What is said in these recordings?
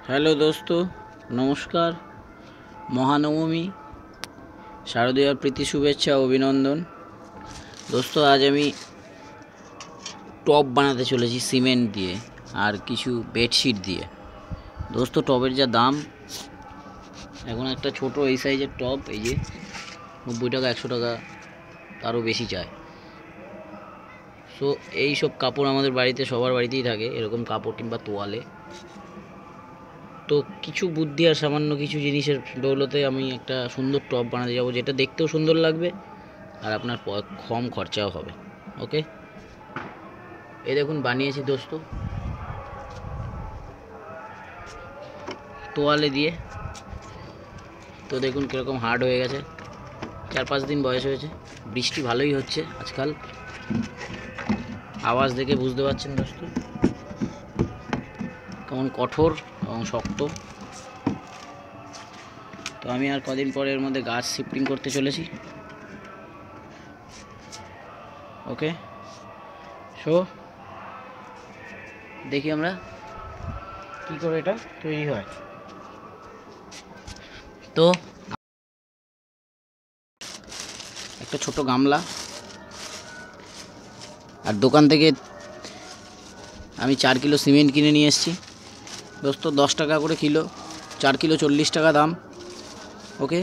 Hello দোস্ত, নমস্কার। মহানবমী, শারদীয়ার প্রীতি শুভেচ্ছা অভিনন্দন। দোস্ত, আজ আমি টব বানাতে চলেছি সিমেন্ট দিয়ে আর কিছু বেডশিট দিয়ে। দোস্ত, টবের যা দাম এখন, একটা ছোট এই সাইজের টব এই যে 90 টাকা, 100 টাকা, তারও বেশি চায়। সো এই সব কাপড় আমাদের বাড়িতে, সবার বাড়িতেই থাকে এরকম কাপড় কিংবা তোয়ালে। তো কিছু বুদ্ধি আর সামান্য কিছু জিনিসের দৌলতে আমি একটা সুন্দর টব বানাতে যাবো, যেটা দেখতেও সুন্দর লাগবে আর আপনার কম খরচাও হবে। ওকে, এই দেখুন বানিয়েছি দোস্ত, তোয়ালে দিয়ে। তো দেখুন কীরকম হার্ড হয়ে গেছে, 4-5 দিন বয়স হয়েছে। বৃষ্টি ভালোই হচ্ছে আজকাল, আওয়াজ দেখে বুঝতে পারছেন দোস্ত কেমন কঠোর এবং শক্ত। তো আমি আর কদিন পরে এর মধ্যে গাছ শিফটিং করতে চলেছি। ওকে, সো দেখি আমরা কি করে এটা তৈরি হয়। তো একটা ছোট গামলা, আর দোকান থেকে আমি 4 কিলো সিমেন্ট কিনে নিয়ে এসেছি দোস্ত, 10 টাকা করে কিলো, 4 কিলো 40 টাকা দাম। ওকে,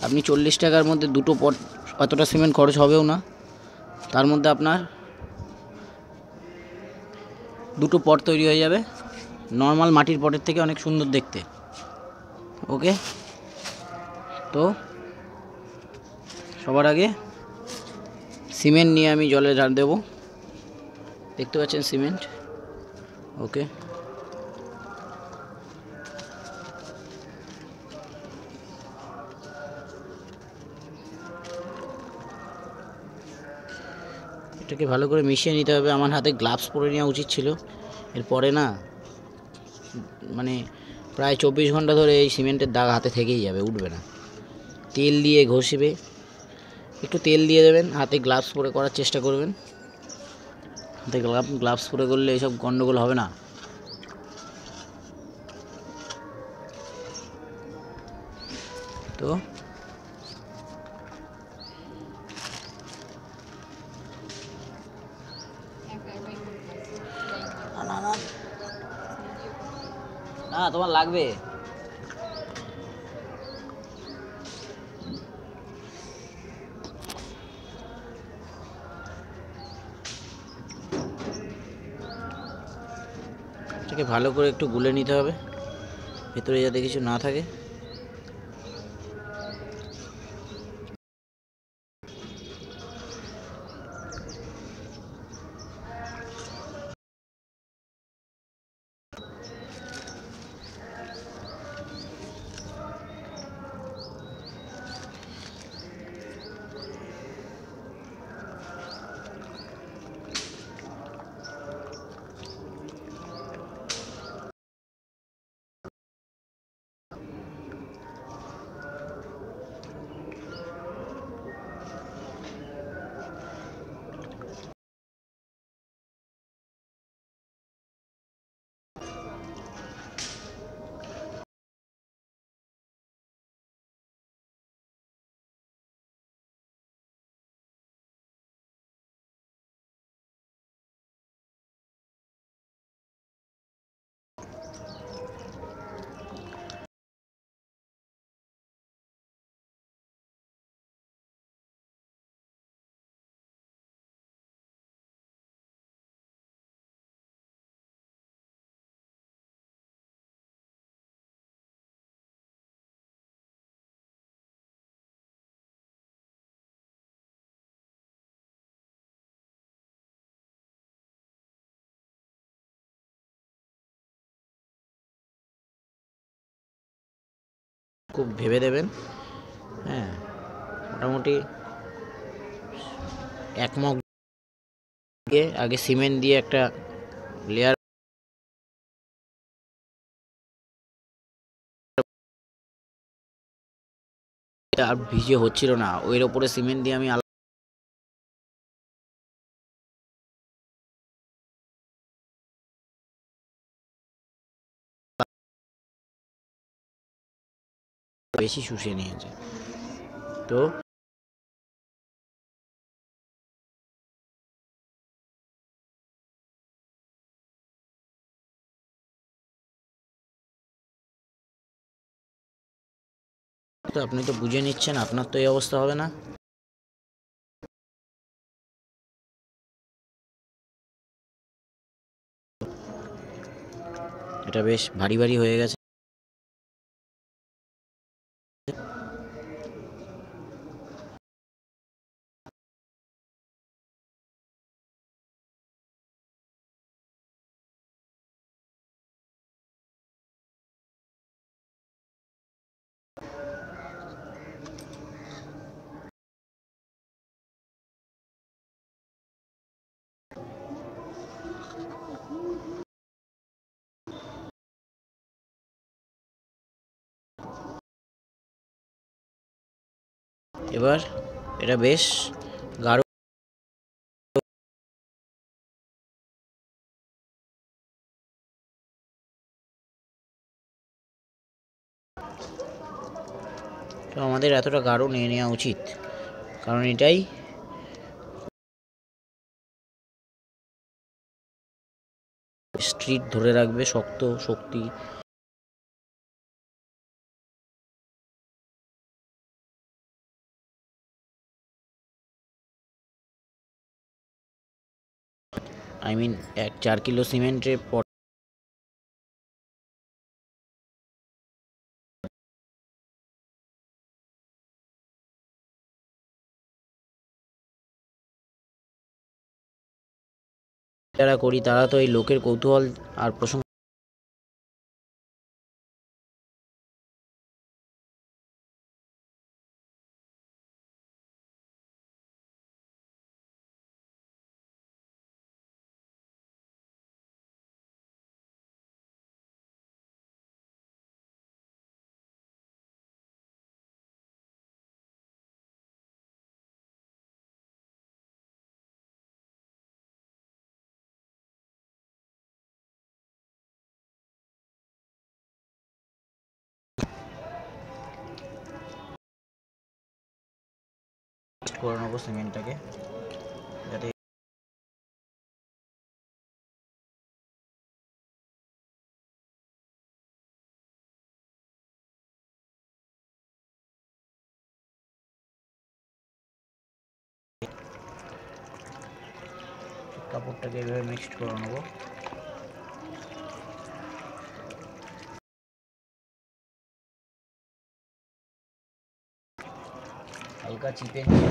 আপনি 40 টাকার মধ্যে দুটো পট, অতটা সিমেন্ট খরচ হবেও না, তার মধ্যে আপনার দুটো পট তৈরি হয়ে যাবে, নর্মাল মাটির পটের থেকে অনেক সুন্দর দেখতে। ওকে, তো সবার আগে সিমেন্ট নিয়ে আমি জলে ঢাল দেবো, দেখতে পাচ্ছেন সিমেন্ট। ওকে, এটাকে ভালো করে মিশিয়ে নিতে হবে। আমার হাতে গ্লাভস পরে নেওয়া উচিত ছিল, এরপরে না মানে প্রায় 24 ঘন্টা ধরে এই সিমেন্টের দাগ হাতে থেকেই যাবে, উঠবে না। তেল দিয়ে ঘষবে, একটু তেল দিয়ে দেবেন, হাতে গ্লাভস পরে করার চেষ্টা করবেন। হাতে গ্লাভস পরে করলে এইসব গন্ডগোল হবে না। তো না, তোমার লাগবে। এটাকে ভালো করে একটু গুলে নিতে হবে, ভেতরে যাতে কিছু না থাকে। খুব ভেবে দেবেন। হ্যাঁ, মোটামুটি 1 মগ আগে সিমেন্ট দিয়ে একটা লেয়ার, আর ভিজে হচ্ছিল না, ওর ওপরে সিমেন্ট দিয়ে আমি বেশি শুষে নিয়েছে। তো আপনি তো বুঝে নিচ্ছেন, আপনার তো এই অবস্থা হবে না। এটা বেশ ভারী ভারী হয়ে গেছে। এবার এটা বেশ গাঢ়। তো আমাদের এতটা গাঢ় নিয়ে নেওয়া উচিত, কারণ এটাই স্ট্রিট ধরে রাখবে, শক্ত শক্তি। আই মিন 4 কিলো সিমেন্টের পর যারা করি তারা তো এই লোকের কৌতূহল আর প্রশংসা করে নেবো সিমেন্টটাকে, যাতে কাপড়টাকে এভাবে মিক্সড করে নেবো। হালকা চিপে নিয়ে